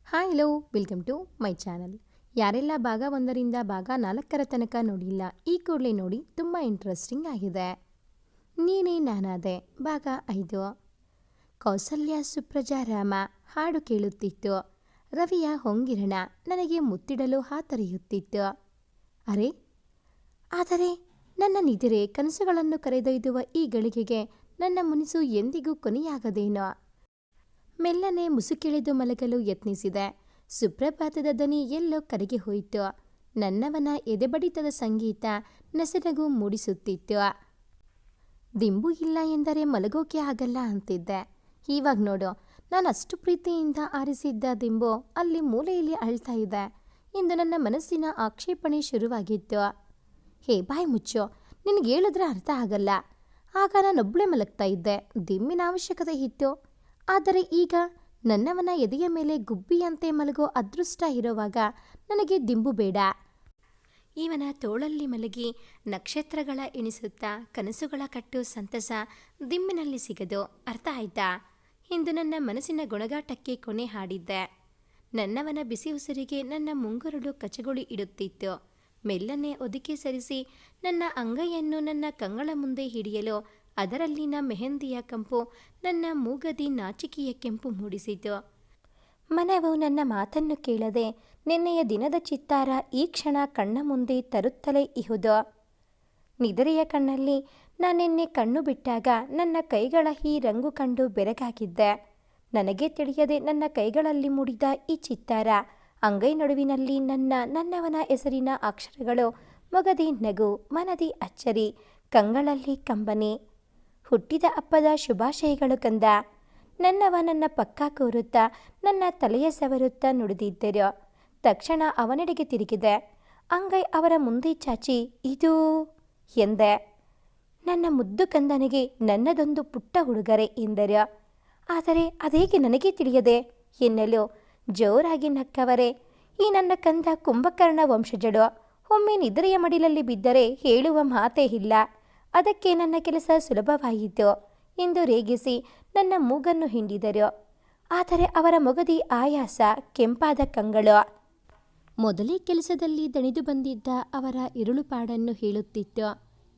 Hi hello welcome to my channel. ಯಾರೆಲ್ಲ ಭಾಗ 1ರಿಂದ ಭಾಗ 4 ತನಕ ನೋಡಿಲ್ಲ, ಈ ಕೂಡಲೇ ನೋಡಿ, ತುಂಬ ಇಂಟ್ರೆಸ್ಟಿಂಗ್ ಆಗಿದೆ. ನೀನೇ ನಾನಾದೆ ಭಾಗ 5. ಕೌಸಲ್ಯ ಸುಪ್ರಜಾ ರಾಮ ಹಾಡು ಕೇಳುತ್ತಿತ್ತು. ರವಿಯ ಹೊಂಗಿರಣ ನನಗೆ ಮುತ್ತಿಡಲು ಹಾತೊರೆಯುತ್ತಿತ್ತು. ಆದರೆ ನನ್ನ ನಿದ್ರೆ ಕನಸುಗಳನ್ನು ಕರೆದೊಯ್ದುವ ಈ ಗಳಿಗೆಗೆ ನನ್ನ ಮುನಿಸು ಎಂದಿಗೂ ಕೊನೆಯಾಗದೇನೋ. ಮೆಲ್ಲನೆ ಮುಸುಕೆಳೆದು ಮಲಗಲು ಯತ್ನಿಸಿದೆ. ಸುಪ್ರಭಾತದ ದನಿ ಎಲ್ಲೋ ಕರಗಿ ಹೋಯಿತು. ನನ್ನವನ ಎದೆಬಡಿತದ ಸಂಗೀತ ನಸನಗು ಮೂಡಿಸುತ್ತಿತ್ತು. ದಿಂಬು ಇಲ್ಲ ಎಂದರೆ ಮಲಗೋಕೆ ಆಗಲ್ಲ ಅಂತಿದ್ದೆ. ಇವಾಗ ನೋಡು, ನಾನು ಅಷ್ಟು ಪ್ರೀತಿಯಿಂದ ಆರಿಸಿದ್ದ ದಿಂಬು ಅಲ್ಲಿ ಮೂಲೆಯಲ್ಲಿ ಅಳ್ತಾ ಇದೆ. ಇಂದು ನನ್ನ ಮನಸ್ಸಿನ ಆಕ್ಷೇಪಣೆ ಶುರುವಾಗಿತ್ತು. ಹೇ ಬಾಯ್ ಮುಚ್ಚೋ, ನಿನಗೆ ಹೇಳಿದ್ರೆ ಅರ್ಥ ಆಗಲ್ಲ. ಆಗ ನಾನೊಬ್ಬಳೇ ಮಲಗ್ತಾ ಇದ್ದೆ, ದಿಂಬಿನ ಅವಶ್ಯಕತೆ ಇತ್ತು. ಆದರೆ ಈಗ ನನ್ನವನ ಎದೆಯ ಮೇಲೆ ಗುಬ್ಬಿಯಂತೆ ಮಲಗೋ ಅದೃಷ್ಟ ಇರುವಾಗ ನನಗೆ ದಿಂಬು ಬೇಡ. ಇವನ ತೋಳಲ್ಲಿ ಮಲಗಿ ನಕ್ಷತ್ರಗಳ ಎಣಿಸುತ್ತಾ ಕನಸುಗಳ ಕಟ್ಟು ಸಂತಸ ದಿಂಬಿನಲ್ಲಿ ಸಿಗದು. ಅರ್ಥ ಆಯ್ತಾ? ಇಂದು ನನ್ನ ಮನಸ್ಸಿನ ಗೊಣಗಾಟಕ್ಕೆ ಕೊನೆ ಹಾಡಿದ್ದೆ. ನನ್ನವನ ಬಿಸಿ ಉಸಿರಿಗೆ ನನ್ನ ಮುಂಗುರುಳು ಕಚಗುಳಿ ಇಡುತ್ತಿತ್ತು. ಮೆಲ್ಲನೆ ಒದಿಕೆ ಸರಿಸಿ ನನ್ನ ಅಂಗೈಯನ್ನು ನನ್ನ ಕಂಗಳ ಮುಂದೆ ಹಿಡಿಯಲು ಅದರಲ್ಲಿನ ಮೆಹಂದಿಯ ಕಂಪು ನನ್ನ ಮೂಗದಿ ನಾಚಿಕೆಯ ಕೆಂಪು ಮೂಡಿಸಿತು. ಮನವು ನನ್ನ ಮಾತನ್ನು ಕೇಳದೆ ನಿನ್ನೆಯ ದಿನದ ಚಿತ್ತಾರ ಈ ಕ್ಷಣ ಕಣ್ಣ ಮುಂದೆ ತರುತ್ತಲೇ ಇಹುದು. ನಿದ್ರೆಯ ಕಣ್ಣಲ್ಲಿ ನಾನೆನ್ನೆ ಕಣ್ಣು ಬಿಟ್ಟಾಗ ನನ್ನ ಕೈಗಳ ಈ ರಂಗು ಕಂಡು ಬೆರಗಾಗಿದ್ದೆ. ನನಗೆ ತಿಳಿಯದೆ ನನ್ನ ಕೈಗಳಲ್ಲಿ ಮೂಡಿದ ಈ ಚಿತ್ತಾರ, ಅಂಗೈ ನಡುವಿನಲ್ಲಿ ನನ್ನವನ ಹೆಸರಿನ ಅಕ್ಷರಗಳು, ಮೊಗದಿ ನಗು, ಮನದಿ ಅಚ್ಚರಿ, ಕಂಗಳಲ್ಲಿ ಕಂಬನಿ. ಹುಟ್ಟಿದ ಹಬ್ಬದ ಶುಭಾಶಯಗಳು ಕಂದ. ನನ್ನವ ನನ್ನ ಪಕ್ಕ ಕೂರುತ್ತಾ ನನ್ನ ತಲೆಯ ಸವರುತ್ತಾ ನುಡಿದಿದ್ದರು. ತಕ್ಷಣ ಅವನೆಡೆಗೆ ತಿರುಗಿದೆ. ಅಂಗೈ ಅವರ ಮುಂದೆ ಚಾಚಿ ಇದು ಎಂದೆ. ನನ್ನ ಮುದ್ದು ಕಂದನಿಗೆ ನನ್ನದೊಂದು ಪುಟ್ಟ ಹುಡುಗರೆ ಎಂದರು. ಆದರೆ ಅದೇಗೆ ನನಗೆ ತಿಳಿಯದೆ ಎನ್ನಲು ಜೋರಾಗಿ ನಕ್ಕವರೇ, ಈ ನನ್ನ ಕಂದ ಕುಂಭಕರ್ಣ ವಂಶಜಡು. ಒಮ್ಮೆ ನಿದ್ರೆಯ ಮಡಿಲಲ್ಲಿ ಬಿದ್ದರೆ ಹೇಳುವ ಮಾತೇ ಇಲ್ಲ. ಅದಕ್ಕೆ ನನ್ನ ಕೆಲಸ ಸುಲಭವಾಯಿತು ಎಂದು ರೇಗಿಸಿ ನನ್ನ ಮೂಗನ್ನು ಹಿಂಡಿದರು. ಆದರೆ ಅವರ ಮೊಗದಿ ಆಯಾಸ, ಕೆಂಪಾದ ಕಂಗಳು ಮೊದಲೇ ಕೆಲಸದಲ್ಲಿ ದಣಿದು ಬಂದಿದ್ದ ಅವರ ಇರುಳುಪಾಡನ್ನು ಹೇಳುತ್ತಿತ್ತು.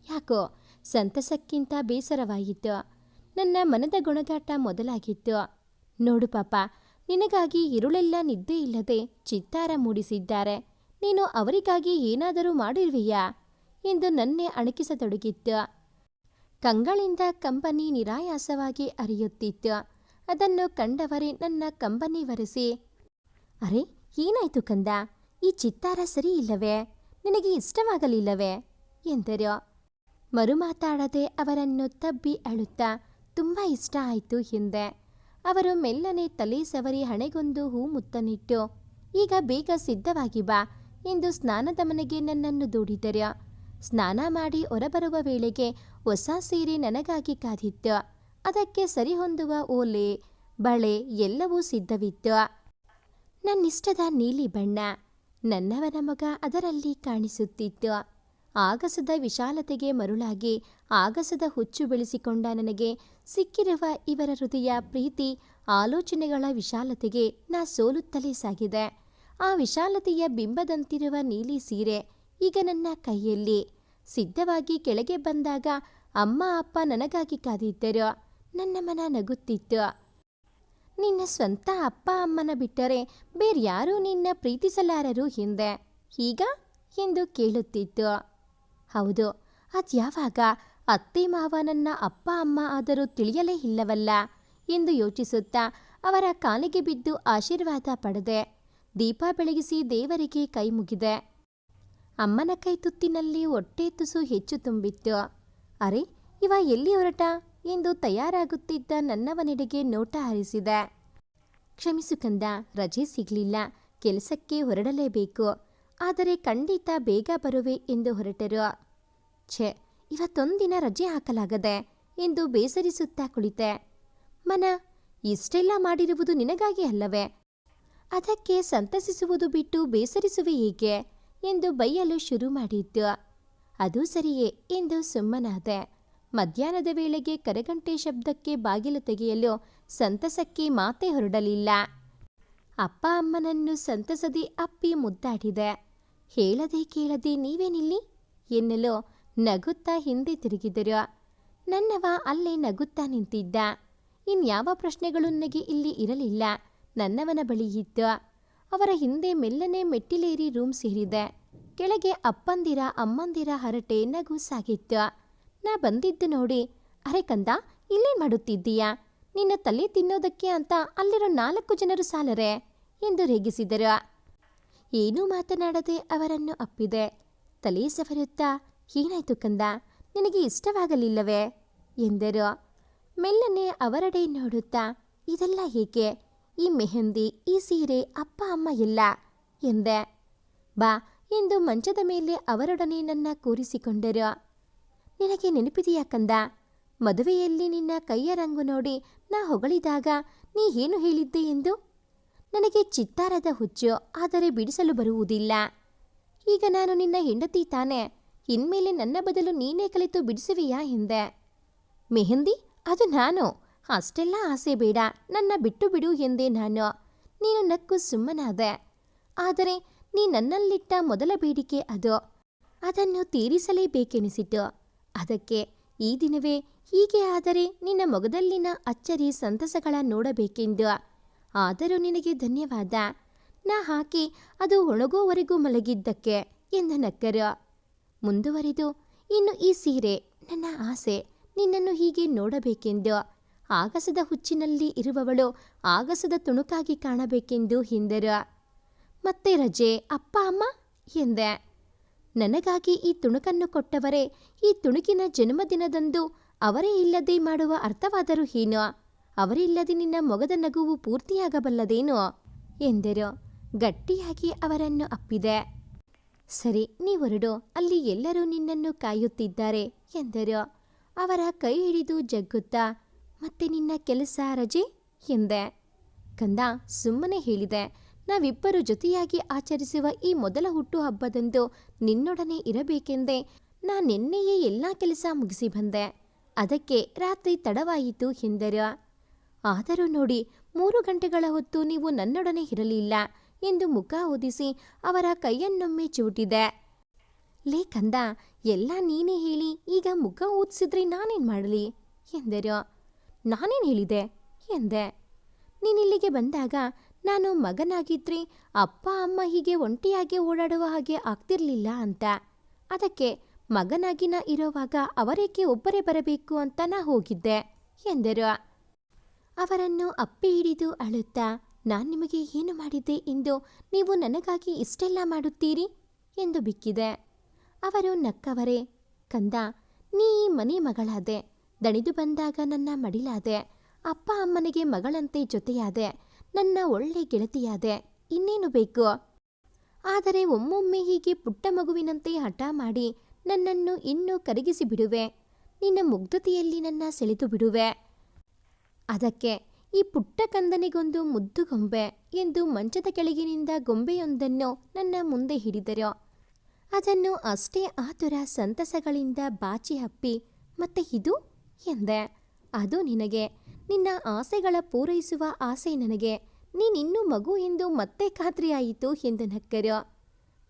ಯಾಕೋ ಸಂತಸಕ್ಕಿಂತ ಬೇಸರವಾಯಿತು. ನನ್ನ ಮನದ ಗೊಣಗಾಟ ಮೊದಲಾಗಿತ್ತು. ನೋಡು ಪಾಪ, ನಿನಗಾಗಿ ಇರುಳೆಲ್ಲ ನಿದ್ದೆ ಇಲ್ಲದೆ ಚಿತ್ತಾರ ಮೂಡಿಸಿದ್ದಾರೆ. ನೀನು ಅವರಿಗಾಗಿ ಏನಾದರೂ ಮಾಡಿರುವೆಯಾ ಎಂದು ನನ್ನೇ ಅಣಕಿಸತೊಡಗಿತ್ತು. ಕಂಗಳಿಂದ ಕಂಬನಿ ನಿರಾಯಾಸವಾಗಿ ಹರಿಯುತ್ತಿತ್ತು. ಅದನ್ನು ಕಂಡವರೇ ನನ್ನ ಕಂಬನಿ ಒರೆಸಿ, ಅರೆ ಏನಾಯ್ತು ಕಂದ, ಈ ಚಿತ್ತಾರ ಸರಿ ಇಲ್ಲವೇ, ನಿನಗೆ ಇಷ್ಟವಾಗಲಿಲ್ಲವೇ ಎಂದರು. ಮರುಮಾತಾಡದೆ ಅವರನ್ನು ತಬ್ಬಿ ಅಳುತ್ತಾ ತುಂಬ ಇಷ್ಟ ಆಯಿತು ಎಂದೆ. ಅವರು ಮೆಲ್ಲನೆ ತಲೆ ಸವರಿ ಹಣೆಗೊಂದು ಹೂ ಮುತ್ತನಿಟ್ಟು, ಈಗ ಬೇಗ ಸಿದ್ಧವಾಗಿ ಬಾ ಎಂದು ಸ್ನಾನದ ಮನೆಗೆ ನನ್ನನ್ನು ದೂಡಿದರು. ಸ್ನಾನ ಮಾಡಿ ಹೊರಬರುವ ವೇಳೆಗೆ ಹೊಸ ಸೀರೆ ನನಗಾಗಿ ಕಾದಿತ್ತು. ಅದಕ್ಕೆ ಸರಿಹೊಂದುವ ಓಲೆ, ಬಳೆ ಎಲ್ಲವೂ ಸಿದ್ಧವಿತ್ತು. ನನ್ನಿಷ್ಟದ ನೀಲಿ ಬಣ್ಣ, ನನ್ನವನ ಮೊಗ ಅದರಲ್ಲಿ ಕಾಣಿಸುತ್ತಿತ್ತು. ಆಗಸದ ವಿಶಾಲತೆಗೆ ಮರುಳಾಗಿ ಆಗಸದ ಹುಚ್ಚು ಬೆಳೆಸಿಕೊಂಡ ನನಗೆ ಸಿಕ್ಕಿರುವ ಇವರ ಹೃದಯ, ಪ್ರೀತಿ, ಆಲೋಚನೆಗಳ ವಿಶಾಲತೆಗೆ ನಾ ಸೋಲುತ್ತಲೇ ಸಾಗಿದೆ. ಆ ವಿಶಾಲತೆಯ ಬಿಂಬದಂತಿರುವ ನೀಲಿ ಸೀರೆ ಈಗ ನನ್ನ ಕೈಯಲ್ಲಿ. ಸಿದ್ಧವಾಗಿ ಕೆಳಗೆ ಬಂದಾಗ ಅಮ್ಮ ಅಪ್ಪ ನನಗಾಗಿ ಕಾದಿದ್ದರು. ನನ್ನ ಮನ ನಗುತ್ತಿತ್ತು. ನಿನ್ನ ಸ್ವಂತ ಅಪ್ಪ ಅಮ್ಮನ ಬಿಟ್ಟರೆ ಬೇರ್ಯಾರೂ ನಿನ್ನ ಪ್ರೀತಿಸಲಾರರು ಎಂದೆ. ಈಗ ಎಂದು ಕೇಳುತ್ತಿತ್ತು. ಹೌದು, ಅದ್ಯಾವಾಗ ಅತ್ತೆ ಮಾವ ನನ್ನ ಅಪ್ಪ ಅಮ್ಮ ಆದರೂ ತಿಳಿಯಲೇ ಇಲ್ಲವಲ್ಲ ಎಂದು ಯೋಚಿಸುತ್ತಾ ಅವರ ಕಾಲಿಗೆ ಬಿದ್ದು ಆಶೀರ್ವಾದ ಪಡೆದೆ. ದೀಪ ಬೆಳಗಿಸಿ ದೇವರಿಗೆ ಕೈ ಮುಗಿದೆ. ಅಮ್ಮನ ಕೈ ತುತ್ತಿನಲ್ಲಿ ಹೊಟ್ಟೆ ತುಸು ಹೆಚ್ಚು ತುಂಬಿತ್ತು. ಅರೆ ಇವ ಎಲ್ಲಿ ಹೊರಟ ಎಂದು ತಯಾರಾಗುತ್ತಿದ್ದ ನನ್ನವನೆಡೆಗೆ ನೋಟ ಹರಿಸಿದೆ. ಕ್ಷಮಿಸು ಕಂದ, ರಜೆ ಸಿಗಲಿಲ್ಲ, ಕೆಲಸಕ್ಕೆ ಹೊರಡಲೇಬೇಕು. ಆದರೆ ಖಂಡಿತ ಬೇಗ ಬರುವೆ ಎಂದು ಹೊರಟರು. ಛೆ, ಇವತ್ತೊಂದಿನ ರಜೆ ಹಾಕಲಾಗದೆ ಎಂದು ಬೇಸರಿಸುತ್ತಾ ಕುಳಿತೆ. ಮನ, ಇಷ್ಟೆಲ್ಲ ಮಾಡಿರುವುದು ನಿನಗಾಗಿ ಅಲ್ಲವೇ? ಅದಕ್ಕೆ ಸಂತಸಿಸುವುದು ಬಿಟ್ಟು ಬೇಸರಿಸುವೆ ಏಕೆ ಎಂದು ಬೈಯಲು ಶುರು ಮಾಡಿದ್ದು. ಅದು ಸರಿಯೇ ಎಂದು ಸುಮ್ಮನಾದೆ. ಮಧ್ಯಾಹ್ನದ ವೇಳೆಗೆ ಕರೆಗಂಟೆ ಶಬ್ದಕ್ಕೆ ಬಾಗಿಲು ತೆಗೆಯಲು ಸಂತಸಕ್ಕೆ ಮಾತೇ ಹೊರಡಲಿಲ್ಲ. ಅಪ್ಪ ಅಮ್ಮನನ್ನು ಸಂತಸದಿ ಅಪ್ಪಿ ಮುದ್ದಾಡಿದೆ. ಹೇಳದೆ ಕೇಳದೆ ನೀವೇನಿಲ್ಲಿ ಎನ್ನಲು ನಗುತ್ತಾ ಹಿಂದೆ ತಿರುಗಿದರು. ನನ್ನವ ಅಲ್ಲೇ ನಗುತ್ತಾ ನಿಂತಿದ್ದ. ಇನ್ಯಾವ ಪ್ರಶ್ನೆಗಳು ನನಗೆ ಇಲ್ಲಿ ಇರಲಿಲ್ಲ. ನನ್ನವನ ಬಳಿ ಇತ್ತು. ಅವರ ಹಿಂದೆ ಮೆಲ್ಲನೆ ಮೆಟ್ಟಿಲೇರಿ ರೂಮ್ ಸೇರಿದೆ. ಕೆಳಗೆ ಅಪ್ಪಂದಿರ ಅಮ್ಮಂದಿರ ಹರಟೆ ನಗು ಸಾಗಿತ್ತು. ನಾ ಬಂದಿದ್ದು ನೋಡಿ, ಅರೆ ಕಂದ, ಇಲ್ಲೇ ಮಾಡುತ್ತಿದ್ದೀಯಾ? ನಿನ್ನ ತಲೆ ತಿನ್ನೋದಕ್ಕೆ ಅಂತ ಅಲ್ಲಿರೋ 4 ಜನರು ಸಾಲರೆ ಎಂದು ರೇಗಿಸಿದರು. ಏನೂ ಮಾತನಾಡದೆ ಅವರನ್ನು ಅಪ್ಪಿದೆ. ತಲೆ ಸವರುತ್ತಾ, ಏನಾಯ್ತು ಕಂದ, ನಿನಗೆ ಇಷ್ಟವಾಗಲಿಲ್ಲವೇ ಎಂದರು. ಮೆಲ್ಲನೆ ಅವರೆಡೆ ನೋಡುತ್ತಾ, ಇದೆಲ್ಲ ಏಕೆ? ಈ ಮೆಹಂದಿ, ಈ ಸೀರೆ, ಅಪ್ಪ ಅಮ್ಮ ಎಲ್ಲ ಎಂದೆ. ಬಾ ಎಂದು ಮಂಚದ ಮೇಲೆ ಅವರೊಡನೆ ನನ್ನ ಕೂರಿಸಿಕೊಂಡರು. ನಿನಗೆ ನೆನಪಿದೆಯಾ ಕಂದ, ಮದುವೆಯಲ್ಲಿ ನಿನ್ನ ಕೈಯ ರಂಗು ನೋಡಿ ನಾ ಹೊಗಳಿದಾಗ ನೀ ಏನು ಹೇಳಿದ್ದೆ ಎಂದು? ನನಗೆ ಚಿತ್ತಾರದ ಹುಚ್ಚು, ಆದರೆ ಬಿಡಿಸಲು ಬರುವುದಿಲ್ಲ. ಈಗ ನಾನು ನಿನ್ನ ಹೆಂಡತಿ ತಾನೆ, ಇನ್ಮೇಲೆ ನನ್ನ ಬದಲು ನೀನೇ ಕಲಿತು ಬಿಡಿಸುವೆಯಾ ಎಂದೆ. ಮೆಹಂದಿ, ಅದು ನಾನು. ಅಷ್ಟೆಲ್ಲ ಆಸೆ ಬೇಡ, ನನ್ನ ಬಿಟ್ಟು ಬಿಡು ಎಂದೆ ನಾನು. ನೀನು ನಕ್ಕು ಸುಮ್ಮನಾದೆ. ಆದರೆ ನೀ ನನ್ನಲ್ಲಿಟ್ಟ ಮೊದಲ ಬೇಡಿಕೆ ಅದು. ಅದನ್ನು ತೀರಿಸಲೇಬೇಕೆನಿಸಿತು. ಅದಕ್ಕೆ ಈ ದಿನವೇ ಹೀಗೆ ಆದರೆ ನಿನ್ನ ಮೊಗದಲ್ಲಿನ ಅಚ್ಚರಿ ಸಂತಸಗಳ ನೋಡಬೇಕೆಂದು. ಆದರೂ ನಿನಗೆ ಧನ್ಯವಾದ, ನಾ ಹಾಕಿ ಅದು ಒಣಗೋವರೆಗೂ ಮಲಗಿದ್ದಕ್ಕೆ ಎಂದು ನಕ್ಕರು. ಮುಂದುವರಿದು, ಇನ್ನು ಈ ಸೀರೆ ನನ್ನ ಆಸೆ, ನಿನ್ನನ್ನು ಹೀಗೆ ನೋಡಬೇಕೆಂದು. ಆಗಸದ ಹುಚ್ಚಿನಲ್ಲಿ ಇರುವವಳು ಆಗಸದ ತುಣುಕಾಗಿ ಕಾಣಬೇಕೆಂದು ಹಿಂದರು. ಮತ್ತೆ ರಜೆ, ಅಪ್ಪ ಅಮ್ಮ ಎಂದೆ. ನನಗಾಗಿ ಈ ತುಣುಕನ್ನು ಕೊಟ್ಟವರೇ ಈ ತುಣುಕಿನ ಜನ್ಮದಿನದಂದು ಅವರೇ ಇಲ್ಲದೆ ಮಾಡುವ ಅರ್ಥವಾದರೂ ಏನು? ಅವರಿಲ್ಲದೆ ನಿನ್ನ ಮೊಗದ ನಗುವು ಪೂರ್ತಿಯಾಗಬಲ್ಲದೇನೋ ಎಂದರು. ಗಟ್ಟಿಯಾಗಿ ಅವರನ್ನು ಅಪ್ಪಿದೆ. ಸರಿ, ನೀವೊರಡು, ಅಲ್ಲಿ ಎಲ್ಲರೂ ನಿನ್ನನ್ನು ಕಾಯುತ್ತಿದ್ದಾರೆ ಎಂದರು. ಅವರ ಕೈ ಹಿಡಿದು ಜಗ್ಗುತ್ತಾ, ಮತ್ತೆ ನಿನ್ನ ಕೆಲಸ ರಜೆ ಎಂದೆ. ಕಂದ, ಸುಮ್ಮನೆ ಹೇಳಿದೆ. ನಾವಿಬ್ಬರು ಜೊತೆಯಾಗಿ ಆಚರಿಸುವ ಈ ಮೊದಲ ಹುಟ್ಟುಹಬ್ಬದಂದು ನಿನ್ನೊಡನೆ ಇರಬೇಕೆಂದೇ ನಾನೆನ್ನೆಯೇ ಎಲ್ಲ ಕೆಲಸ ಮುಗಿಸಿ ಬಂದೆ. ಅದಕ್ಕೆ ರಾತ್ರಿ ತಡವಾಯಿತು ಎಂದರು. ಆದರೂ ನೋಡಿ, 3 ಗಂಟೆಗಳ ಹೊತ್ತು ನೀವು ನನ್ನೊಡನೆ ಇರಲಿಲ್ಲ ಎಂದು ಮುಖ ಊದಿಸಿ ಅವರ ಕೈಯನ್ನೊಮ್ಮೆ ಚೂಟಿದೆ. ಲೇ ಕಂದ, ಎಲ್ಲ ನೀನೇ ಹೇಳಿ ಈಗ ಮುಖ ಊದಿಸಿದ್ರೆ ನಾನೇನು ಮಾಡಲಿ ಎಂದರು. ನಾನೇನು ಹೇಳಿದೆ ಎಂದೆ. ನೀನಿಲ್ಲಿಗೆ ಬಂದಾಗ ನಾನು ಮಗನಾಗಿದ್ರೆ ಅಪ್ಪ ಅಮ್ಮ ಹೀಗೆ ಒಂಟಿಯಾಗಿ ಓಡಾಡುವ ಹಾಗೆ ಆಗ್ತಿರ್ಲಿಲ್ಲ ಅಂತ. ಅದಕ್ಕೆ ಮಗನಾಗಿ ನಾ ಇರೋವಾಗ ಅವರೇಕೆ ಒಬ್ಬರೇ ಬರಬೇಕು ಅಂತ ನಾ ಹೋಗಿದ್ದೆ ಎಂದರು. ಅವರನ್ನು ಅಪ್ಪಿ ಹಿಡಿದು ಅಳುತ್ತಾ, ನಾನು ನಿಮಗೆ ಏನು ಮಾಡಿದ್ದೆ ಎಂದು ನೀವು ನನಗಾಗಿ ಇಷ್ಟೆಲ್ಲ ಮಾಡುತ್ತೀರಿ ಎಂದು ಬಿಕ್ಕಿದೆ. ಅವರು ನಕ್ಕವರೇ, ಕಂದ, ನೀ ಈ ಮನೆ ಮಗಳಾದೆ. ದಣಿದು ಬಂದಾಗ ನನ್ನ ಮಡಿಲಾದೆ. ಅಪ್ಪ ಅಮ್ಮನಿಗೆ ಮಗಳಂತೆ ಜೊತೆಯಾದೆ. ನನ್ನ ಒಳ್ಳೆ ಗೆಳತಿಯಾದೆ. ಇನ್ನೇನು ಬೇಕು? ಆದರೆ ಒಮ್ಮೊಮ್ಮೆ ಹೀಗೆ ಪುಟ್ಟ ಮಗುವಿನಂತೆ ಹಠ ಮಾಡಿ ನನ್ನನ್ನು ಇನ್ನೂ ಕರಗಿಸಿ ಬಿಡುವೆ. ನಿನ್ನ ಮುಗ್ಧತೆಯಲ್ಲಿ ನನ್ನ ಸೆಳೆದು ಬಿಡುವೆ. ಅದಕ್ಕೆ ಈ ಪುಟ್ಟ ಕಂದನಿಗೊಂದು ಮುದ್ದು ಗೊಂಬೆ ಎಂದು ಮಂಚದ ಕೆಳಗಿನಿಂದ ಗೊಂಬೆಯೊಂದನ್ನು ನನ್ನ ಮುಂದೆ ಹಿಡಿದರು. ಅದನ್ನು ಅಷ್ಟೇ ಆತುರ ಸಂತಸಗಳಿಂದ ಬಾಚಿ ಹಪ್ಪಿ, ಮತ್ತೆ ಇದು ಎಂದೆ. ಅದು ನಿನಗೆ. ನಿನ್ನ ಆಸೆಗಳ ಪೂರೈಸುವ ಆಸೆ ನನಗೆ. ನೀನಿನ್ನೂ ಮಗು ಎಂದು ಮತ್ತೆ ಖಾತ್ರಿಯಾಯಿತು ಎಂದು ನಕ್ಕರು.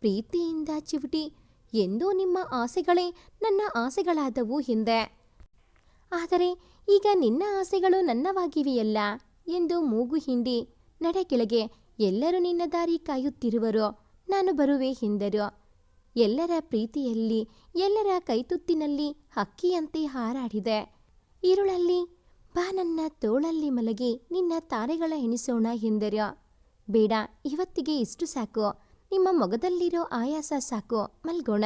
ಪ್ರೀತಿಯಿಂದ ಚಿವುಟಿ, ಎಂದೂ ನಿಮ್ಮ ಆಸೆಗಳೇ ನನ್ನ ಆಸೆಗಳಾದವು ಎಂದೆ. ಆದರೆ ಈಗ ನಿನ್ನ ಆಸೆಗಳು ನನ್ನವಾಗಿವೆಯಲ್ಲ ಎಂದು ಮೂಗು ಹಿಂಡಿ, ನಡೆ ಕೆಳಗೆ, ಎಲ್ಲರೂ ನಿನ್ನ ದಾರಿ ಕಾಯುತ್ತಿರುವರು, ನಾನು ಬರುವೆ ಎಂದರು. ಎಲ್ಲರ ಪ್ರೀತಿಯಲ್ಲಿ, ಎಲ್ಲರ ಕೈತುತ್ತಿನಲ್ಲಿ ಹಕ್ಕಿಯಂತೆ ಹಾರಾಡಿದೆ. ഇരുಳಲ್ಲಿ ಬಾ ನನ್ನ ತೋಳಲ್ಲಿ ಮಲಗಿ ನಿನ್ನ ತಾರೆಗಳ ಎಣಿಸೋಣ ಎಂದರು. ಬೇಡ, ಇವತ್ತಿಗೆ ಇಷ್ಟು ಸಾಕು. ನಿಮ್ಮ ಮೊಗದಲ್ಲಿರೋ ಆಯಾಸ ಸಾಕು, ಮಲ್ಗೋಣ.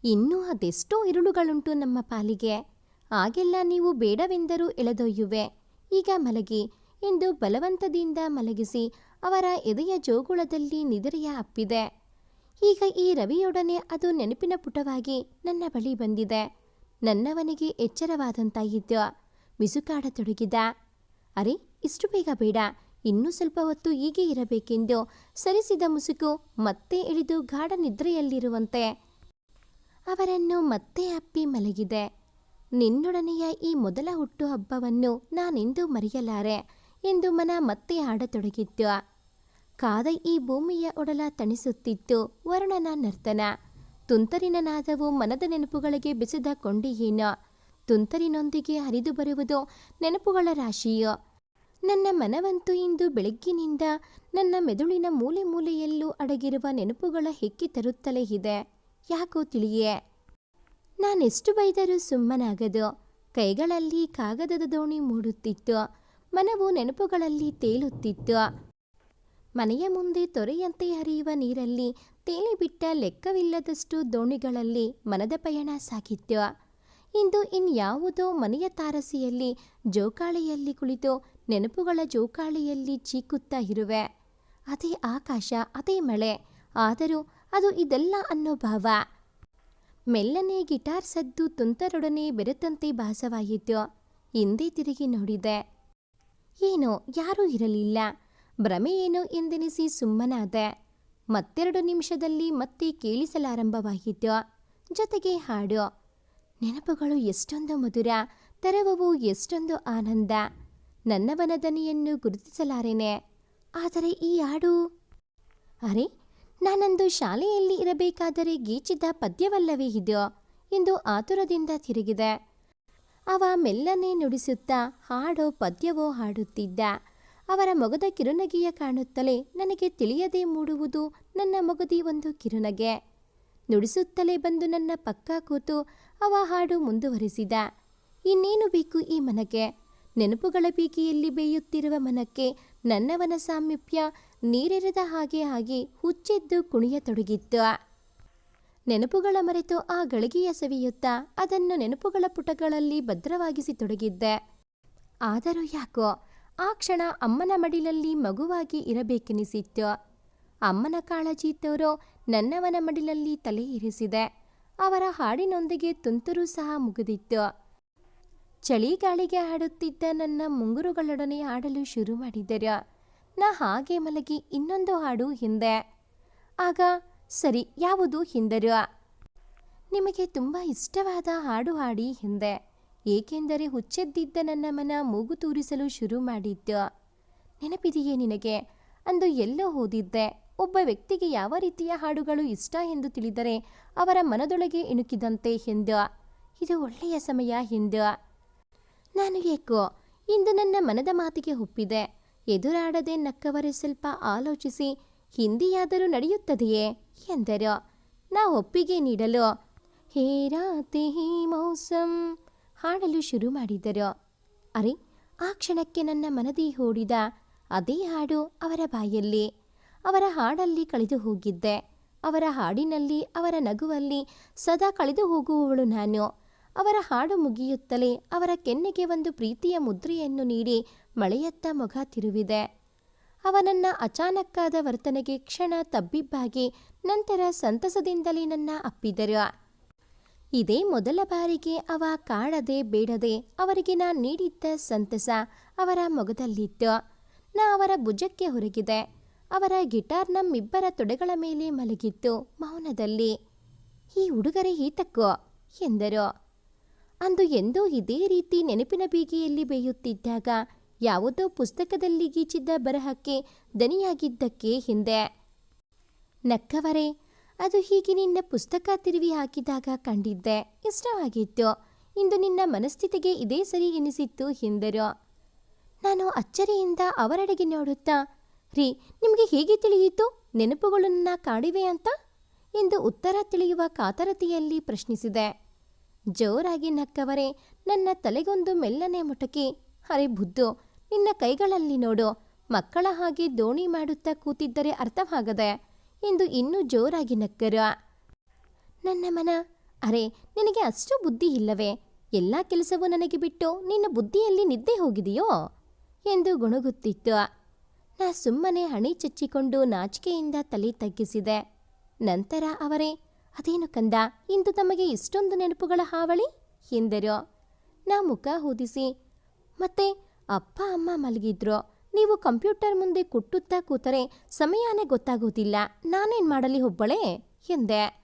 ಇನ್ನೂ ಅದೆಷ್ಟೋ ಇರುಳುಗಳುಂಟು ನಮ್ಮ ಪಾಲಿಗೆ. ಆಗೆಲ್ಲ ನೀವು ಬೇಡವೆಂದರೂ ಎಳೆದೊಯ್ಯುವೆ. ಈಗ ಮಲಗಿ ಎಂದು ಬಲವಂತದಿಂದ ಮಲಗಿಸಿ ಅವರ ಎದೆಯ ಜೋಗುಳದಲ್ಲಿ ನಿದ್ರೆಯ ಅಪ್ಪಿದೆ. ಈಗ ಈ ರವಿಯೊಡನೆ ಅದು ನೆನಪಿನ ಪುಟವಾಗಿ ನನ್ನ ಬಳಿ ಬಂದಿದೆ. ನನ್ನವನಿಗೆ ಎಚ್ಚರವಾದಂತಾಯಿತು. ಮಿಸುಕಾಡತೊಡಗಿದ. ಅರೆ, ಇಷ್ಟು ಬೇಗ ಬೇಡ, ಇನ್ನೂ ಸ್ವಲ್ಪ ಹೊತ್ತು ಹೀಗೆ ಇರಬೇಕೆಂದು ಸರಿಸಿದ ಮುಸುಕು ಮತ್ತೆ ಇಳಿದು ಗಾಢ ನಿದ್ರೆಯಲ್ಲಿರುವಂತೆ ಅವರನ್ನು ಮತ್ತೆ ಅಪ್ಪಿ ಮಲಗಿದೆ. ನಿನ್ನೊಡನೆಯ ಈ ಮೊದಲ ಹುಟ್ಟುಹಬ್ಬವನ್ನು ನಾನೆಂದೂ ಮರೆಯಲಾರೆ. ಎಂದು ಮನ ಮತ್ತೆ ಹಾಡತೊಡಗಿತ್ತು. ಕಾದ ಈ ಭೂಮಿಯ ಒಡಲ ತಣಿಸುತ್ತಿತ್ತು ವರುಣನ ನರ್ತನ. ತುಂತರಿನ ನಾದವು ಮನದ ನೆನಪುಗಳಿಗೆ ಬೆಸೆದ ಕೊಂಡಿಹೀನ. ತುಂತರಿನೊಂದಿಗೆ ಹರಿದು ಬರುವುದು ನೆನಪುಗಳ ರಾಶಿಯು. ನನ್ನ ಮನವಂತೂ ಇಂದು ಬೆಳಗ್ಗಿನಿಂದ ನನ್ನ ಮೆದುಳಿನ ಮೂಲೆ ಮೂಲೆಯಲ್ಲೂ ಅಡಗಿರುವ ನೆನಪುಗಳ ಹೆಕ್ಕಿ ತರುತ್ತಲೇ ಇದೆ. ಯಾಕೋ ತಿಳಿಯೇ. ನಾನೆಷ್ಟು ಬೈದರೂ ಸುಮ್ಮನಾಗದು. ಕೈಗಳಲ್ಲಿ ಕಾಗದದ ದೋಣಿ ಮೂಡುತ್ತಿತ್ತು. ಮನವು ನೆನಪುಗಳಲ್ಲಿ ತೇಲುತ್ತಿತ್ತು. ಮನೆಯ ಮುಂದೆ ತೊರೆಯಂತೆ ಹರಿಯುವ ನೀರಲ್ಲಿ ತೇಲಿಬಿಟ್ಟ ಲೆಕ್ಕವಿಲ್ಲದಷ್ಟು ದೋಣಿಗಳಲ್ಲಿ ಮನದ ಪಯಣ ಸಾಗಿತ್ತು. ಇಂದು ಇನ್ಯಾವುದೋ ಮನೆಯ ತಾರಸಿಯಲ್ಲಿ ಜೋಕಾಳಿಯಲ್ಲಿ ಕುಳಿತು ನೆನಪುಗಳ ಜೋಕಾಳಿಯಲ್ಲಿ ಚೀಕುತ್ತಾ ಇರುವೆ. ಅದೇ ಆಕಾಶ, ಅದೇ ಮಳೆ. ಆದರೂ ಅದು ಇದೆಲ್ಲ ಅನ್ನೋ ಭಾವ. ಮೆಲ್ಲನೆ ಗಿಟಾರ್ ಸದ್ದು ತುಂತರೊಡನೆ ಬೆರೆತಂತೆ ಭಾಸವಾಯಿತು. ಹಿಂದೆ ತಿರುಗಿ ನೋಡಿದೆ. ಏನೋ ಯಾರೂ ಇರಲಿಲ್ಲ. ಭ್ರಮೆಯೇನೋ ಎಂದೆನಿಸಿ ಸುಮ್ಮನಾದೆ. ಮತ್ತೆರಡು ನಿಮಿಷದಲ್ಲಿ ಮತ್ತೆ ಕೇಳಿಸಲಾರಂಭವಾಯಿತು. ಜೊತೆಗೆ ಹಾಡು. ನೆನಪುಗಳು ಎಷ್ಟೊಂದು ಮಧುರ, ತರುವವು ಎಷ್ಟೊಂದು ಆನಂದ. ನನ್ನವನ ದನಿಯನ್ನು ಗುರುತಿಸಲಾರೆನೆ. ಆದರೆ ಈ ಹಾಡು, ಅರೆ, ನಾನಂದು ಶಾಲೆಯಲ್ಲಿ ಇರಬೇಕಾದರೆ ಗೀಚಿದ ಪದ್ಯವಲ್ಲವೇ ಇದು ಎಂದು ಆತುರದಿಂದ ತಿರುಗಿದೆ. ಅವ ಮೆಲ್ಲನೆ ನುಡಿಸುತ್ತಾ ಹಾಡೋ ಪದ್ಯವೋ ಹಾಡುತ್ತಿದ್ದ. ಅವರ ಮೊಗದ ಕಿರುನಗೆಯ ಕಾಣುತ್ತಲೇ ನನಗೆ ತಿಳಿಯದೆ ಮೂಡುವುದು ನನ್ನ ಮೊಗದಿ ಒಂದು ಕಿರುನಗೆ. ನುಡಿಸುತ್ತಲೇ ಬಂದು ನನ್ನ ಪಕ್ಕ ಕೂತು ಅವ ಹಾಡು ಮುಂದುವರಿಸಿದ. ಇನ್ನೇನು ಬೇಕು ಈ ಮನಕ್ಕೆ? ನೆನಪುಗಳ ಬೀಗಿಯಲ್ಲಿ ಬೇಯುತ್ತಿರುವ ಮನಕ್ಕೆ ನನ್ನವನ ಸಾಮೀಪ್ಯ ನೀರೆರೆದ ಹಾಗೆ ಆಗಿ ಹುಚ್ಚೆದ್ದು ಕುಣಿಯತೊಡಗಿತ್ತು. ನೆನಪುಗಳ ಮರೆತು ಆ ಗಳಿಗೆಯ ಸವಿಯುತ್ತಾ ಅದನ್ನು ನೆನಪುಗಳ ಪುಟಗಳಲ್ಲಿ ಭದ್ರವಾಗಿಸಿ ತೊಡಗಿದ್ದೆ. ಆದರೂ ಯಾಕೋ ಆ ಕ್ಷಣ ಅಮ್ಮನ ಮಡಿಲಲ್ಲಿ ಮಗುವಾಗಿ ಇರಬೇಕೆನಿಸಿತ್ತು. ಅಮ್ಮನ ಕಾಳಜಿ ತೋರೋ ನನ್ನವನ ಮಡಿಲಲ್ಲಿ ತಲೆ ಇರಿಸಿದೆ. ಅವರ ಹಾಡಿನೊಂದಿಗೆ ತುಂತುರು ಸಹ ಮುಗಿದಿತ್ತು. ಚಳಿಗಾಳಿಗೆ ಹಾಡುತ್ತಿದ್ದ ನನ್ನ ಮುಂಗುರುಗಳೊಡನೆ ಹಾಡಲು ಶುರು ಮಾಡಿದರು. ನಾ ಹಾಗೆ ಮಲಗಿ ಇನ್ನೊಂದು ಹಾಡು ಹಿಂದೆ. ಆಗ ಸರಿ, ಯಾವುದು ಹಿಂದರು? ನಿಮಗೆ ತುಂಬ ಇಷ್ಟವಾದ ಹಾಡು ಹಾಡಿ ಹಿಂದೆ. ಏಕೆಂದರೆ ಹುಚ್ಚೆದ್ದಿದ್ದ ನನ್ನ ಮನ ಮೂಗು ತೂರಿಸಲು ಶುರು ಮಾಡಿತ್ತು. ನೆನಪಿದೆಯೇ ನಿನಗೆ? ಅಂದು ಎಲ್ಲೋ ಓದಿದ್ದೆ, ಒಬ್ಬ ವ್ಯಕ್ತಿಗೆ ಯಾವ ರೀತಿಯ ಹಾಡುಗಳು ಇಷ್ಟ ಎಂದು ತಿಳಿದರೆ ಅವರ ಮನದೊಳಗೆ ಇಣುಕಿದಂತೆ ಎಂದು. ಇದು ಒಳ್ಳೆಯ ಸಮಯ ಎಂದು. ನಾನು ಏಕೋ ಇಂದು ನನ್ನ ಮನದ ಮಾತಿಗೆ ಒಪ್ಪಿದೆ. ಎದುರಾಡದೆ ನಕ್ಕವರೇ ಸ್ವಲ್ಪ ಆಲೋಚಿಸಿ ಹಿಂದಿಯಾದರೂ ನಡೆಯುತ್ತದೆಯೇ ಎಂದರು. ನಾ ಒಪ್ಪಿಗೆ ನೀಡಲು ಹೇ ರಾತೆ ಹೇ ಮೌಸಂ ಹಾಡಲು ಶುರು ಮಾಡಿದರು. ಅರೆ, ಆ ಕ್ಷಣಕ್ಕೆ ನನ್ನ ಮನದಿ ಓಡಿದ ಅದೇ ಹಾಡು ಅವರ ಬಾಯಲ್ಲಿ. ಅವರ ಹಾಡಲ್ಲಿ ಕಳೆದು ಹೋಗಿದ್ದೆ. ಅವರ ಹಾಡಿನಲ್ಲಿ, ಅವರ ನಗುವಲ್ಲಿ ಸದಾ ಕಳೆದು ಹೋಗುವವಳು ನಾನು. ಅವರ ಹಾಡು ಮುಗಿಯುತ್ತಲೇ ಅವರ ಕೆನ್ನೆಗೆ ಒಂದು ಪ್ರೀತಿಯ ಮುದ್ರೆಯನ್ನು ನೀಡಿ ಮಳೆಯತ್ತ ಮೊಗ ತಿರುವಿದೆ. ಅವನನ್ನ ಅಚಾನಕ್ಕಾದ ವರ್ತನೆಗೆ ಕ್ಷಣ ತಬ್ಬಿಬ್ಬಾಗಿ ನಂತರ ಸಂತಸದಿಂದಲೇ ನನ್ನ ಅಪ್ಪಿದರು. ಇದೇ ಮೊದಲ ಬಾರಿಗೆ ಅವ ಕಾಡದೆ ಬೇಡದೆ ಅವರಿಗೆ ನಾ ನೀಡಿದ್ದ ಸಂತಸ ಅವರ ಮೊಗದಲ್ಲಿತ್ತು. ನಾ ಅವರ ಭುಜಕ್ಕೆ ಹೊರಗಿದೆ. ಅವರ ಗಿಟಾರ್ ನಮ್ಮಿಬ್ಬರ ತೊಡೆಗಳ ಮೇಲೆ ಮಲಗಿತ್ತು ಮೌನದಲ್ಲಿ. ಈ ಉಡುಗೊರೆ ಈತಕ್ಕೋ ಎಂದರು. ಅಂದು ಎಂದೋ ಇದೇ ರೀತಿ ನೆನಪಿನ ಬೀಗಿಯಲ್ಲಿ ಬೇಯುತ್ತಿದ್ದಾಗ ಯಾವುದೋ ಪುಸ್ತಕದಲ್ಲಿ ಗೀಚಿದ್ದ ಬರಹಕ್ಕೆ ದನಿಯಾಗಿದ್ದಕ್ಕೆ ಹಿಂದೆ. ನಕ್ಕವರೇ, ಅದು ಹೀಗೆ ನಿನ್ನ ಪುಸ್ತಕ ತಿರುವಿ ಹಾಕಿದಾಗ ಕಂಡಿದ್ದೆ. ಇಷ್ಟವಾಗಿತ್ತು. ಇಂದು ನಿನ್ನ ಮನಸ್ಥಿತಿಗೆ ಇದೇ ಸರಿ ಎನಿಸಿತ್ತು ಎಂದರು. ನಾನು ಅಚ್ಚರಿಯಿಂದ ಅವರೆಡೆಗೆ ನೋಡುತ್ತಾ, ರೀ, ನಿಮಗೆ ಹೇಗೆ ತಿಳಿಯಿತು ನೆನಪುಗಳನ್ನ ಕಾಡಿವೆ ಅಂತ ಎಂದು ಉತ್ತರ ತಿಳಿಯುವ ಕಾತರತೆಯಲ್ಲಿ ಪ್ರಶ್ನಿಸಿದೆ. ಜೋರಾಗಿ ನಕ್ಕವರೇ ನನ್ನ ತಲೆಗೊಂದು ಮೆಲ್ಲನೆ ಮುಟಕಿ, ಅರೆ ಬುದ್ದು, ನಿನ್ನ ಕೈಗಳಲ್ಲಿ ನೋಡು, ಮಕ್ಕಳ ಹಾಗೆ ದೋಣಿ ಮಾಡುತ್ತಾ ಕೂತಿದ್ದರೆ ಅರ್ಥವಾಗದೆ ಎಂದು ಇನ್ನೂ ಜೋರಾಗಿ ನಕ್ಕರು. ನನ್ನ ಮನ, ಅರೆ ನಿನಗೆ ಅಷ್ಟು ಬುದ್ಧಿ ಇಲ್ಲವೇ? ಎಲ್ಲ ಕೆಲಸವೂ ನನಗೆ ಬಿಟ್ಟು ನಿನ್ನ ಬುದ್ಧಿಯಲ್ಲಿ ನಿದ್ದೆ ಹೋಗಿದೆಯೋ ಎಂದು ಗುಣಗುತ್ತಿತ್ತು. ನಾ ಸುಮ್ಮನೆ ಹಣೆ ಚಚ್ಚಿಕೊಂಡು ನಾಚಿಕೆಯಿಂದ ತಲೆ ತಗ್ಗಿಸಿದೆ. ನಂತರ ಅವರೇ, ಅದೇನು ಕಂದ, ಇಂದು ತಮಗೆ ಇಷ್ಟೊಂದು ನೆನಪುಗಳ ಹಾವಳಿ ಎಂದರು. ನಾ ಮುಖ ಊದಿಸಿ, ಮತ್ತೆ ಅಪ್ಪ ಅಮ್ಮ ಮಲಗಿದ್ರು. ನೀವು ಕಂಪ್ಯೂಟರ್ ಮುಂದೆ ಕುಟ್ಟುತ್ತಾ ಕೂತರೆ ಸಮಯನೇ ಗೊತ್ತಾಗೋದಿಲ್ಲ. ನಾನೇನು ಮಾಡಲಿ ಒಬ್ಬಳೇ ಎಂದೆ.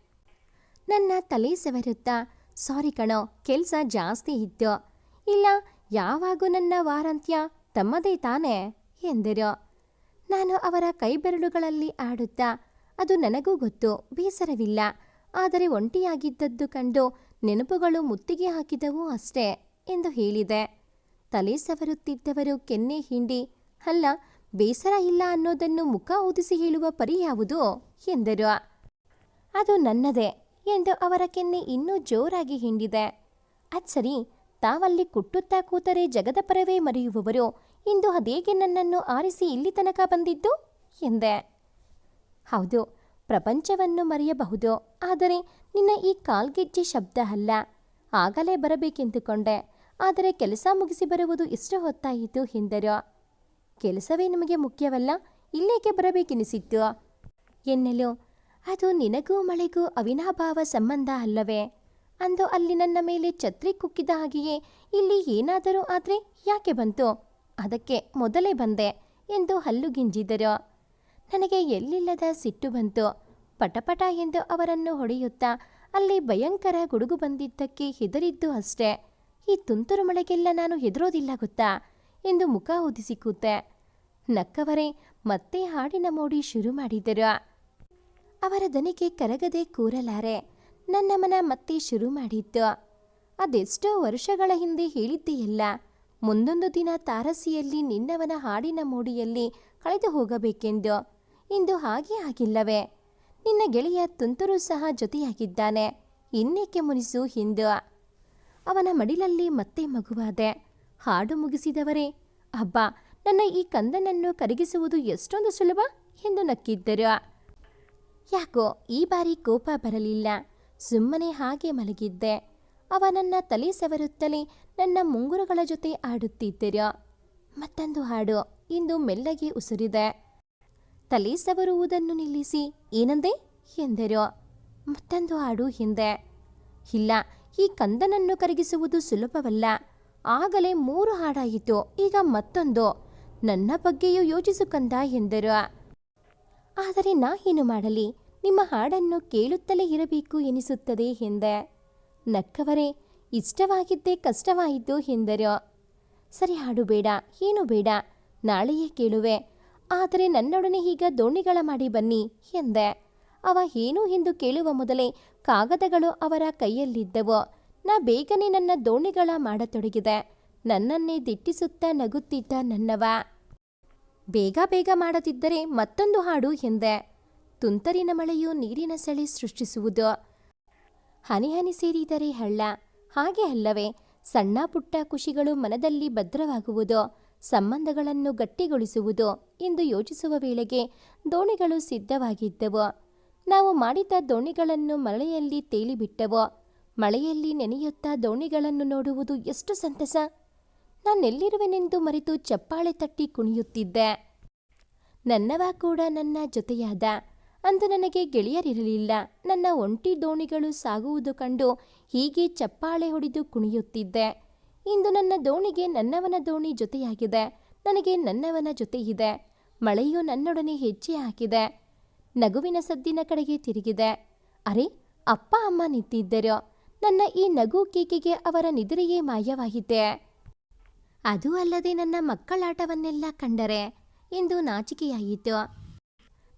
ನನ್ನ ತಲೆ ಸೆವರುತ್ತಾ, ಸಾರಿ ಕಣೋ, ಕೆಲಸ ಜಾಸ್ತಿ ಇತ್ತು. ಇಲ್ಲ, ಯಾವಾಗೂ ನನ್ನ ವಾರಾಂತ್ಯ ತಮ್ಮದೇ ತಾನೇ ಎಂದರು. ನಾನು ಅವರ ಕೈಬೆರಳುಗಳಲ್ಲಿ ಆಡುತ್ತಾ, ಅದು ನನಗೂ ಗೊತ್ತು, ಬೇಸರವಿಲ್ಲ. ಆದರೆ ಒಂಟಿಯಾಗಿದ್ದದ್ದು ಕಂಡು ನೆನಪುಗಳು ಮುತ್ತಿಗೆ ಹಾಕಿದವು ಅಷ್ಟೇ ಎಂದು ಹೇಳಿದೆ. ತಲೆ ಸವರುತ್ತಿದ್ದವರು ಕೆನ್ನೆ ಹಿಂಡಿ, ಅಲ್ಲ, ಬೇಸರ ಇಲ್ಲ ಅನ್ನೋದನ್ನು ಮುಖ ಊದಿಸಿ ಹೇಳುವ ಪರಿ ಯಾವುದು ಎಂದರು. ಅದು ನನ್ನದೇ ಎಂದು ಅವರ ಕೆನ್ನೆ ಇನ್ನೂ ಜೋರಾಗಿ ಹಿಂಡಿದೆ. ಅದ್ಸರಿ, ತಾವಲ್ಲಿ ಕುಟ್ಟುತ್ತಾ ಕೂತರೆ ಜಗದ ಪರವೇ ಮರೆಯುವವರು ಇಂದು ಅದೇಗೆ ನನ್ನನ್ನು ಆರಿಸಿ ಇಲ್ಲಿ ತನಕ ಬಂದಿದ್ದು ಎಂದೆ. ಹೌದು, ಪ್ರಪಂಚವನ್ನು ಮರೆಯಬಹುದು, ಆದರೆ ನಿನ್ನ ಈ ಕಾಲ್ಗೆಜ್ಜೆ ಶಬ್ದ ಅಲ್ಲ. ಆಗಲೇ ಬರಬೇಕೆಂದುಕೊಂಡೆ, ಆದರೆ ಕೆಲಸ ಮುಗಿಸಿ ಬರುವುದು ಇಷ್ಟು ಹೊತ್ತಾಯಿತು ಎಂದರು. ಕೆಲಸವೇ ನಿಮಗೆ ಮುಖ್ಯವಲ್ಲ, ಇಲ್ಲೇಕೆ ಬರಬೇಕೆನಿಸಿತ್ತು ಎನ್ನಲು, ಅದು ನಿನಗೂ ಮಳೆಗೂ ಅವಿನಾಭಾವ ಸಂಬಂಧ ಅಲ್ಲವೇ? ಅಂದು ಅಲ್ಲಿ ನನ್ನ ಮೇಲೆ ಛತ್ರಿ ಕುಕ್ಕಿದ ಹಾಗೆಯೇ ಇಲ್ಲಿ ಏನಾದರೂ ಆದರೆ ಯಾಕೆ ಬಂತು? ಅದಕ್ಕೆ ಮೊದಲೇ ಬಂದೆ ಎಂದು ಹಲ್ಲುಗಿಂಜಿದರು. ನನಗೆ ಎಲ್ಲಿಲ್ಲದ ಸಿಟ್ಟು ಬಂತು. ಪಟಪಟ ಎಂದು ಅವರನ್ನು ಹೊಡೆಯುತ್ತಾ, ಅಲ್ಲಿ ಭಯಂಕರ ಗುಡುಗು ಬಂದಿದ್ದಕ್ಕೆ ಹೆದರಿದ್ದು ಅಷ್ಟೇ. ಈ ತುಂತುರು ಮಳೆಗೆಲ್ಲ ನಾನು ಹೆದರೋದಿಲ್ಲ ಗೊತ್ತಾ ಎಂದು ಮುಖ ಊದಿಸಿ ಕೂತೆ. ನಕ್ಕವರೇ ಮತ್ತೆ ಹಾಡಿನ ಮೋಡಿ ಶುರು ಮಾಡಿದರು. ಅವರ ದನಿಗೆ ಕರಗದೆ ಕೂರಲಾರೆ. ನನ್ನ ಮನ ಮತ್ತೆ ಶುರು ಮಾಡಿತ್ತು. ಅದೆಷ್ಟೋ ವರ್ಷಗಳ ಹಿಂದೆ ಹೇಳಿದ್ದೆಯಲ್ಲ, ಮುಂದೊಂದು ದಿನ ತಾರಸಿಯಲ್ಲಿ ನಿನ್ನವನ ಹಾಡಿನ ಮೋಡಿಯಲ್ಲಿ ಕಳೆದು ಹೋಗಬೇಕೆಂದು. ಇಂದು ಹಾಗೆ ಆಗಿಲ್ಲವೇ? ನಿನ್ನ ಗೆಳೆಯ ತುಂತುರು ಸಹ ಜೊತೆಯಾಗಿದ್ದಾನೆ, ಇನ್ನೇಕೆ ಮುನಿಸು ಎಂದು. ಅವನ ಮಡಿಲಲ್ಲಿ ಮತ್ತೆ ಮಗುವಾದೆ. ಹಾಡು ಮುಗಿಸಿದವರೇ, ಅಬ್ಬಾ, ನನ್ನ ಈ ಕಂದನನ್ನು ಕರಗಿಸುವುದು ಎಷ್ಟೊಂದು ಸುಲಭ ಎಂದು ನಕ್ಕಿದ್ದರು. ಯಾಕೋ ಈ ಬಾರಿ ಕೋಪ ಬರಲಿಲ್ಲ. ಸುಮ್ಮನೆ ಹಾಗೆ ಮಲಗಿದ್ದೆ. ಅವ ನನ್ನ ತಲೆ ಸವರುತ್ತಲೇ ನನ್ನ ಮುಂಗುರುಗಳ ಜೊತೆ ಆಡುತ್ತಿದ್ದರು. ಮತ್ತೊಂದು ಹಾಡು ಇಂದು ಮೆಲ್ಲಗೆ ಉಸಿರಿದೆ. ತಲೆ ಸವರುವುದನ್ನು ನಿಲ್ಲಿಸಿ, ಏನಂದೆ ಎಂದರು. ಮತ್ತೊಂದು ಹಾಡು ಹಿಂದೆ. ಇಲ್ಲ, ಈ ಕಂದನನ್ನು ಕರಗಿಸುವುದು ಸುಲಭವಲ್ಲ. ಆಗಲೇ 3 ಹಾಡಾಯಿತು, ಈಗ ಮತ್ತೊಂದು. ನನ್ನ ಬಗ್ಗೆಯೂ ಯೋಚಿಸು ಕಂದ ಎಂದರು. ಆದರೆ ನಾ ಏನು ಮಾಡಲಿ? ನಿಮ್ಮ ಹಾಡನ್ನು ಕೇಳುತ್ತಲೇ ಇರಬೇಕು ಎನಿಸುತ್ತದೆ ಎಂದೆ. ನಕ್ಕವರೇ, ಇಷ್ಟವಾಗಿದ್ದೇ ಕಷ್ಟವಾಯಿತು ಎಂದರು. ಸರಿ, ಹಾಡು ಬೇಡ, ಏನೂ ಬೇಡ, ನಾಳೆಯೇ ಕೇಳುವೆ. ಆದರೆ ನನ್ನೊಡನೆ ಈಗ ದೋಣಿಗಳ ಮಾಡಿ ಬನ್ನಿ ಎಂದೆ. ಅವ ಏನು ಎಂದು ಕೇಳುವ ಮೊದಲೇ ಕಾಗದಗಳು ಅವರ ಕೈಯಲ್ಲಿದ್ದವು. ನಾ ಬೇಗನೆ ನನ್ನ ದೋಣಿಗಳ ಮಾಡತೊಡಗಿದೆ. ನನ್ನನ್ನೇ ದಿಟ್ಟಿಸುತ್ತಾ ನಗುತ್ತಿದ್ದ ನನ್ನವ. ಬೇಗ ಬೇಗ ಮಾಡದಿದ್ದರೆ ಮತ್ತೊಂದು ಹಾಡು ಎಂದೆ. ತುಂತರಿನ ಮಳೆಯು ನೀರಿನ ಸೆಳೆ ಸೃಷ್ಟಿಸುವುದು. ಹನಿ ಹನಿ ಸೇರಿದರೆ ಹಳ್ಳ, ಹಾಗೆ ಅಲ್ಲವೇ? ಸಣ್ಣ ಪುಟ್ಟ ಖುಷಿಗಳು ಮನದಲ್ಲಿ ಭದ್ರವಾಗುವುದು, ಸಂಬಂಧಗಳನ್ನು ಗಟ್ಟಿಗೊಳಿಸುವುದು ಎಂದು ಯೋಚಿಸುವ ವೇಳೆಗೆ ದೋಣಿಗಳು ಸಿದ್ಧವಾಗಿದ್ದವು. ನಾವು ಮಾಡಿದ ದೋಣಿಗಳನ್ನು ಮಳೆಯಲ್ಲಿ ತೇಲಿಬಿಟ್ಟವು. ಮಳೆಯಲ್ಲಿ ನೆನೆಯುತ್ತಾ ದೋಣಿಗಳನ್ನು ನೋಡುವುದು ಎಷ್ಟು ಸಂತಸ! ನಾನೆಲ್ಲಿರುವೆನೆಂದು ಮರೆತು ಚಪ್ಪಾಳೆ ತಟ್ಟಿ ಕುಣಿಯುತ್ತಿದ್ದೆ. ನನ್ನವ ಕೂಡ ನನ್ನ ಜೊತೆಯಾದ. ಅಂದು ನನಗೆ ಗೆಳೆಯರಿರಲಿಲ್ಲ. ನನ್ನ ಒಂಟಿ ದೋಣಿಗಳು ಸಾಗುವುದು ಕಂಡು ಹೀಗೆ ಚಪ್ಪಾಳೆ ಹೊಡೆದು ಕುಣಿಯುತ್ತಿದ್ದೆ. ಇಂದು ನನ್ನ ದೋಣಿಗೆ ನನ್ನವನ ದೋಣಿ ಜೊತೆಯಾಗಿದೆ. ನನಗೆ ನನ್ನವನ ಜೊತೆಯಿದೆ. ಮಳೆಯು ನನ್ನೊಡನೆ ಹೆಜ್ಜೆ ಹಾಕಿದೆ. ನಗುವಿನ ಸದ್ದಿನ ಕಡೆಗೆ ತಿರುಗಿದೆ. ಅರೆ, ಅಪ್ಪ ಅಮ್ಮ ನಿಂತಿದ್ದರು. ನನ್ನ ಈ ನಗು ಕೇಕೆಗೆ ಅವರ ನಿದ್ರೆಯೇ ಮಾಯವಾಯಿತೆ. ಅದೂ ಅಲ್ಲದೆ ನನ್ನ ಮಕ್ಕಳಾಟವನ್ನೆಲ್ಲ ಕಂಡರೆ ಎಂದು ನಾಚಿಕೆಯಾಯಿತು.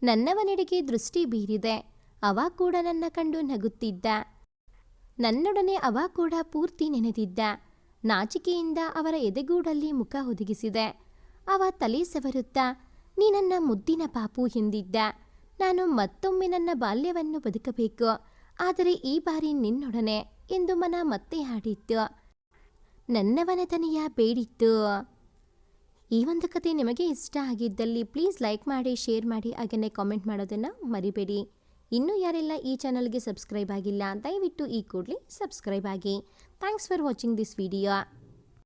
ನನ್ನವನೆಡೆಗೆ ದೃಷ್ಟಿ ಬೀರಿದೆ. ಅವ ಕೂಡ ನನ್ನ ಕಂಡು ನಗುತ್ತಿದ್ದ. ನನ್ನೊಡನೆ ಅವ ಕೂಡ ಪೂರ್ತಿ ನೆನೆದಿದ್ದ. ನಾಚಿಕೆಯಿಂದ ಅವರ ಎದೆಗೂಡಲ್ಲಿ ಮುಖ ಒದಗಿಸಿದೆ. ಅವ ತಲೆ ಸವರುತ್ತಾ, ನೀ ನನ್ನ ಮುದ್ದಿನ ಪಾಪು ಎಂದಿದ್ದ. ನಾನು ಮತ್ತೊಮ್ಮೆ ನನ್ನ ಬಾಲ್ಯವನ್ನು ಬದುಕಬೇಕು, ಆದರೆ ಈ ಬಾರಿ ನಿನ್ನೊಡನೆ ಎಂದು ಮನ ಮತ್ತೆ ಹಾಡಿತ್ತು. ನನ್ನವನ ತನೆಯ ಬೇಡಿತ್ತು. ಈ ಒಂದು ಕತೆ ನಿಮಗೆ ಇಷ್ಟ ಆಗಿದ್ದಲ್ಲಿ ಪ್ಲೀಸ್ ಲೈಕ್ ಮಾಡಿ, ಶೇರ್ ಮಾಡಿ, ಹಾಗೆಯೇ ಕಾಮೆಂಟ್ ಮಾಡೋದನ್ನು ಮರಿಬೇಡಿ. ಇನ್ನೂ ಯಾರೆಲ್ಲ ಈ ಚಾನಲ್ಗೆ ಸಬ್ಸ್ಕ್ರೈಬ್ ಆಗಿಲ್ಲ, ದಯವಿಟ್ಟು ಈ ಕೂಡಲೇ ಸಬ್ಸ್ಕ್ರೈಬ್ ಆಗಿ. Thanks for watching this video.